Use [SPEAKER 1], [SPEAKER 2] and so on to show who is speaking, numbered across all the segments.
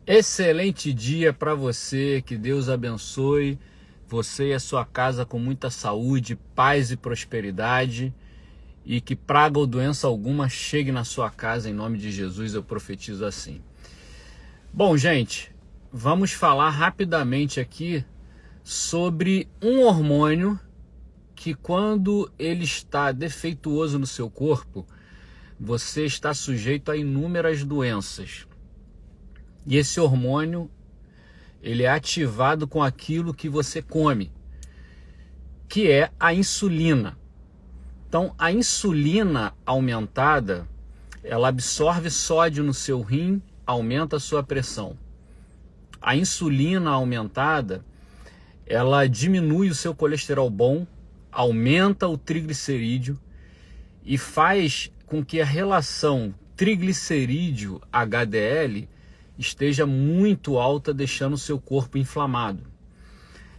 [SPEAKER 1] Excelente dia para você, que Deus abençoe você e a sua casa com muita saúde, paz e prosperidade, e que praga ou doença alguma chegue na sua casa, em nome de Jesus, eu profetizo assim. Bom, gente, vamos falar rapidamente aqui sobre um hormônio que, quando ele está defeituoso no seu corpo, você está sujeito a inúmeras doenças. E esse hormônio, ele é ativado com aquilo que você come, que é a insulina. Então, a insulina aumentada, ela absorve sódio no seu rim, aumenta a sua pressão. A insulina aumentada, ela diminui o seu colesterol bom, aumenta o triglicerídeo e faz com que a relação triglicerídeo-HDL esteja muito alta, deixando o seu corpo inflamado.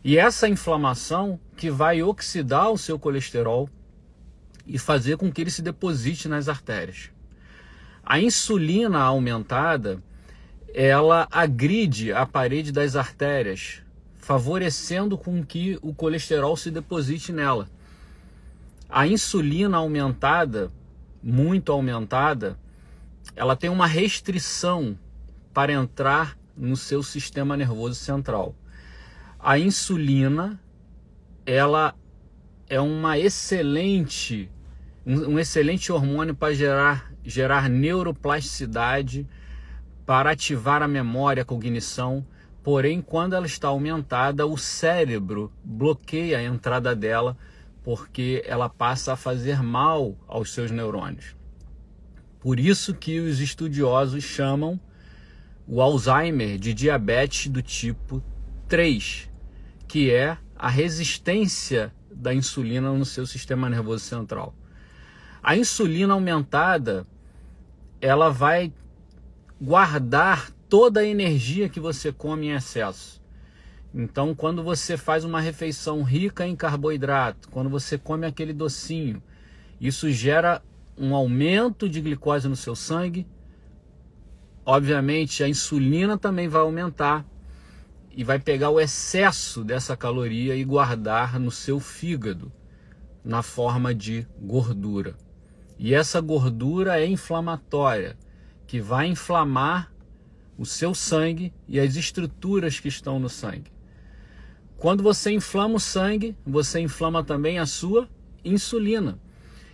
[SPEAKER 1] E essa inflamação que vai oxidar o seu colesterol e fazer com que ele se deposite nas artérias. A insulina aumentada, ela agride a parede das artérias, favorecendo com que o colesterol se deposite nela. A insulina aumentada, muito aumentada, ela tem uma restrição para entrar no seu sistema nervoso central. A insulina, ela é um excelente hormônio para gerar neuroplasticidade, para ativar a memória, a cognição. Porém, quando ela está aumentada, o cérebro bloqueia a entrada dela, porque ela passa a fazer mal aos seus neurônios. Por isso que os estudiosos chamam o Alzheimer de diabetes do tipo 3, que é a resistência da insulina no seu sistema nervoso central. A insulina aumentada, ela vai guardar toda a energia que você come em excesso. Então, quando você faz uma refeição rica em carboidrato, quando você come aquele docinho, isso gera um aumento de glicose no seu sangue. Obviamente, a insulina também vai aumentar e vai pegar o excesso dessa caloria e guardar no seu fígado, na forma de gordura. E essa gordura é inflamatória, que vai inflamar o seu sangue e as estruturas que estão no sangue. Quando você inflama o sangue, você inflama também a sua insulina.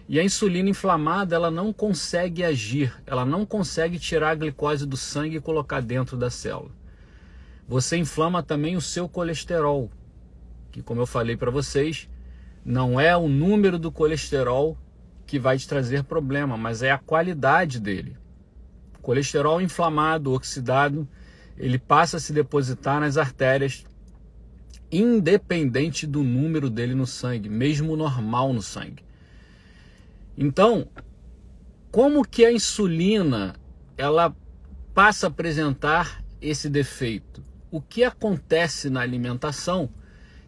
[SPEAKER 1] E a insulina inflamada, ela não consegue agir, ela não consegue tirar a glicose do sangue e colocar dentro da célula. Você inflama também o seu colesterol, que, como eu falei para vocês, não é o número do colesterol que vai te trazer problema, mas é a qualidade dele. O colesterol inflamado, oxidado, ele passa a se depositar nas artérias, independente do número dele no sangue, mesmo normal no sangue. Então, como que a insulina ela passa a apresentar esse defeito? O que acontece na alimentação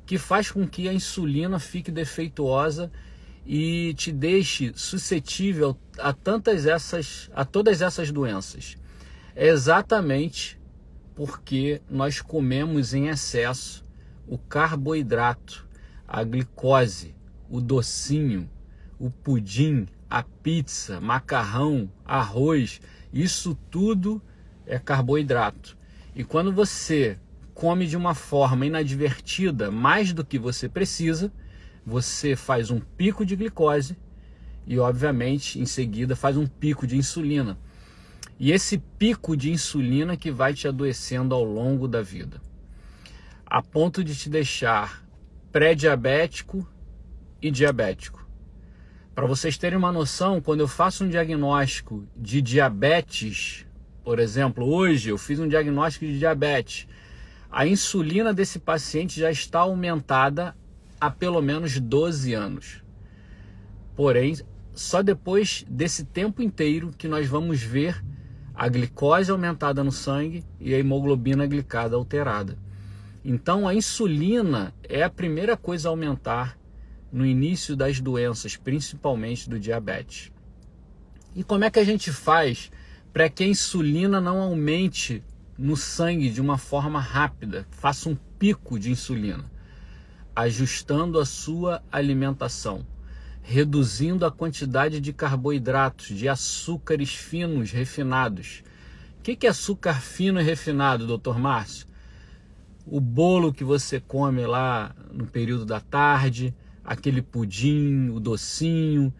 [SPEAKER 1] que faz com que a insulina fique defeituosa e te deixe suscetível a todas essas doenças? É exatamente porque nós comemos em excesso o carboidrato, a glicose, o docinho, o pudim, a pizza, macarrão, arroz, isso tudo é carboidrato. E quando você come de uma forma inadvertida mais do que você precisa, você faz um pico de glicose e, obviamente, em seguida faz um pico de insulina. E esse pico de insulina que vai te adoecendo ao longo da vida, a ponto de te deixar pré-diabético e diabético. Para vocês terem uma noção, quando eu faço um diagnóstico de diabetes, por exemplo, hoje eu fiz um diagnóstico de diabetes, a insulina desse paciente já está aumentada há pelo menos 12 anos. Porém, só depois desse tempo inteiro que nós vamos ver a glicose aumentada no sangue e a hemoglobina glicada alterada. Então, a insulina é a primeira coisa a aumentar no início das doenças, principalmente do diabetes. E como é que a gente faz para que a insulina não aumente no sangue de uma forma rápida, faça um pico de insulina, ajustando a sua alimentação, reduzindo a quantidade de carboidratos, de açúcares finos refinados. O que é açúcar fino e refinado, Dr. Márcio? O bolo que você come lá no período da tarde, aquele pudim, o docinho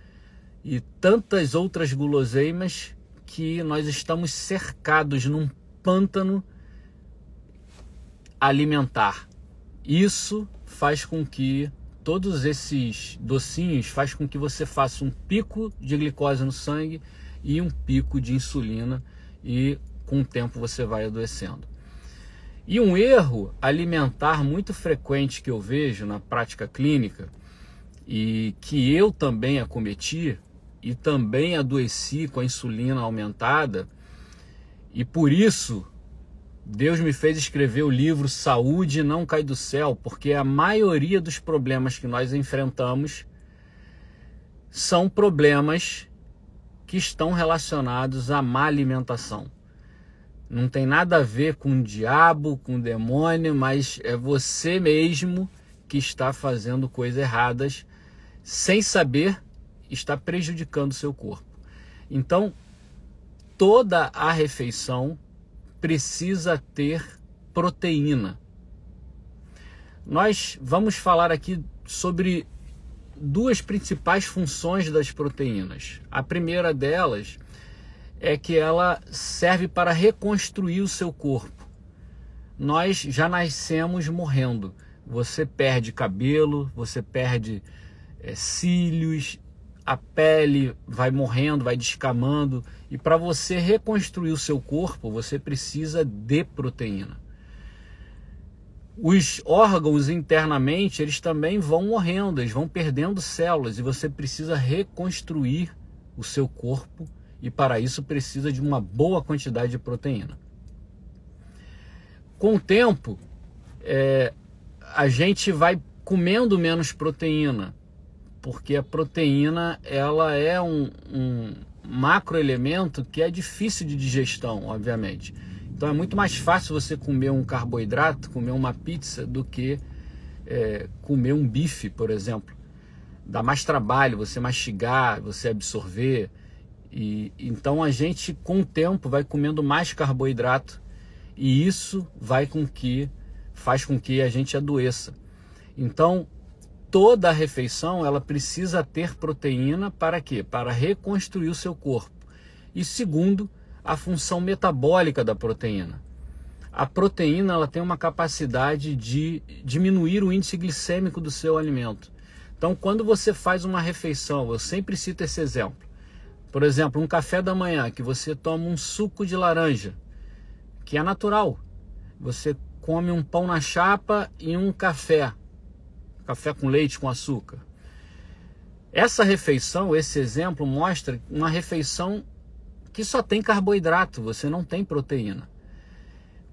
[SPEAKER 1] e tantas outras guloseimas que nós estamos cercados num pântano alimentar. Isso faz com que todos esses docinhos faz com que você faça um pico de glicose no sangue e um pico de insulina, e com o tempo você vai adoecendo. E um erro alimentar muito frequente que eu vejo na prática clínica, e que eu também acometi e também adoeci com a insulina aumentada, e por isso Deus me fez escrever o livro Saúde Não Cai do Céu, porque a maioria dos problemas que nós enfrentamos são problemas que estão relacionados à má alimentação. Não tem nada a ver com o diabo, com o demônio, mas é você mesmo que está fazendo coisas erradas, sem saber, está prejudicando o seu corpo. Então, toda a refeição precisa ter proteína. Nós vamos falar aqui sobre duas principais funções das proteínas. A primeira delas é que ela serve para reconstruir o seu corpo. Nós já nascemos morrendo. Você perde cabelo, você perde cílios, a pele vai morrendo, vai descamando, e para você reconstruir o seu corpo, você precisa de proteína. Os órgãos internamente, eles também vão morrendo, eles vão perdendo células, e você precisa reconstruir o seu corpo, e para isso precisa de uma boa quantidade de proteína. Com o tempo, a gente vai comendo menos proteína, porque a proteína ela é um macroelemento que é difícil de digestão, obviamente. Então é muito mais fácil você comer um carboidrato, comer uma pizza, do que comer um bife, por exemplo. Dá mais trabalho você mastigar, você absorver. E então a gente, com o tempo, vai comendo mais carboidrato, e isso faz com que a gente adoeça. Então, toda a refeição ela precisa ter proteína para quê? Para reconstruir o seu corpo. E segundo, a função metabólica da proteína. A proteína ela tem uma capacidade de diminuir o índice glicêmico do seu alimento. Então, quando você faz uma refeição, eu sempre cito esse exemplo. Por exemplo, um café da manhã, que você toma um suco de laranja, que é natural. Você come um pão na chapa e um café com leite, com açúcar. Essa refeição, esse exemplo, mostra uma refeição que só tem carboidrato, você não tem proteína.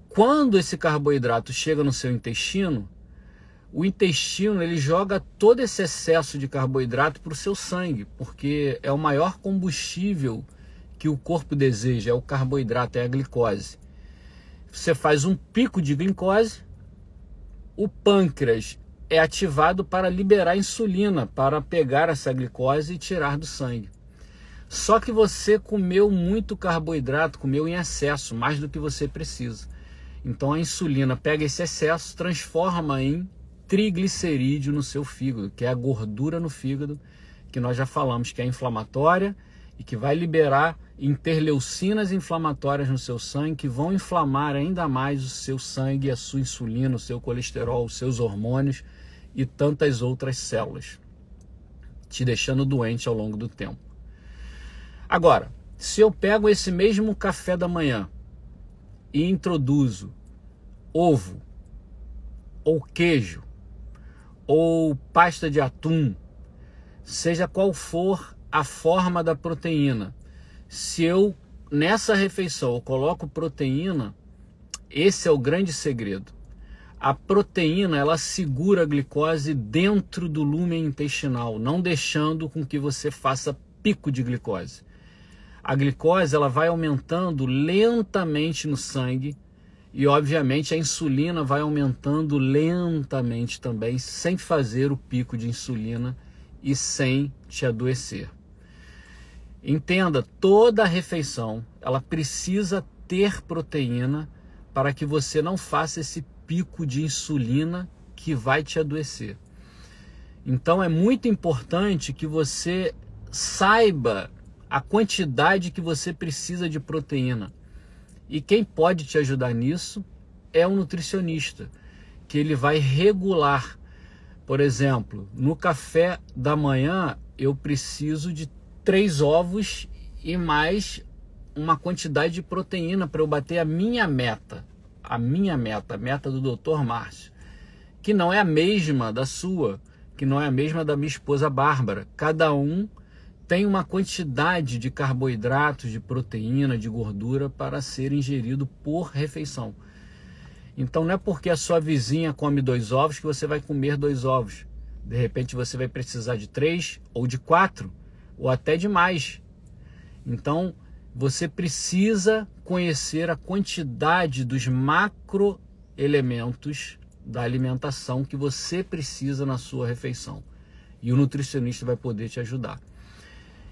[SPEAKER 1] Quando esse carboidrato chega no seu intestino, o intestino ele joga todo esse excesso de carboidrato para o seu sangue, porque é o maior combustível que o corpo deseja, é o carboidrato, é a glicose. Você faz um pico de glicose, o pâncreas é ativado para liberar insulina, para pegar essa glicose e tirar do sangue. Só que você comeu muito carboidrato, comeu em excesso, mais do que você precisa. Então a insulina pega esse excesso, transforma em triglicerídeo no seu fígado, que é a gordura no fígado, que nós já falamos que é inflamatória e que vai liberar interleucinas inflamatórias no seu sangue, que vão inflamar ainda mais o seu sangue, a sua insulina, o seu colesterol, os seus hormônios e tantas outras células, te deixando doente ao longo do tempo. Agora, se eu pego esse mesmo café da manhã e introduzo ovo, ou queijo, ou pasta de atum, seja qual for a forma da proteína, se eu nessa refeição eu coloco proteína, esse é o grande segredo. A proteína ela segura a glicose dentro do lúmen intestinal, não deixando com que você faça pico de glicose. A glicose ela vai aumentando lentamente no sangue, E obviamente a insulina vai aumentando lentamente também, sem fazer o pico de insulina e sem te adoecer. Entenda, toda refeição ela precisa ter proteína para que você não faça esse pico de insulina que vai te adoecer. Então é muito importante que você saiba a quantidade que você precisa de proteína. E quem pode te ajudar nisso é um nutricionista, que ele vai regular. Por exemplo, no café da manhã eu preciso de 3 ovos e mais uma quantidade de proteína para eu bater a minha meta. A meta do Dr. Márcio, que não é a mesma da sua, que não é a mesma da minha esposa Bárbara. Cada um tem uma quantidade de carboidratos, de proteína, de gordura para ser ingerido por refeição. Então não é porque a sua vizinha come 2 ovos que você vai comer 2 ovos. De repente você vai precisar de 3 ou de 4 ou até de mais. Então você precisa conhecer a quantidade dos macroelementos da alimentação que você precisa na sua refeição. E o nutricionista vai poder te ajudar.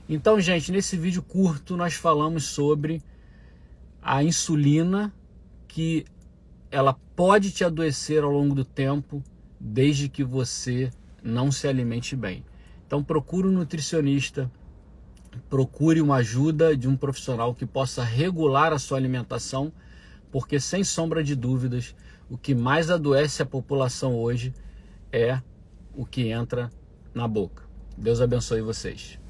[SPEAKER 1] Então, gente, nesse vídeo curto nós falamos sobre a insulina, que ela pode te adoecer ao longo do tempo, desde que você não se alimente bem. Então procure um nutricionista, procure uma ajuda de um profissional que possa regular a sua alimentação, porque sem sombra de dúvidas, o que mais adoece a população hoje é o que entra na boca. Deus abençoe vocês.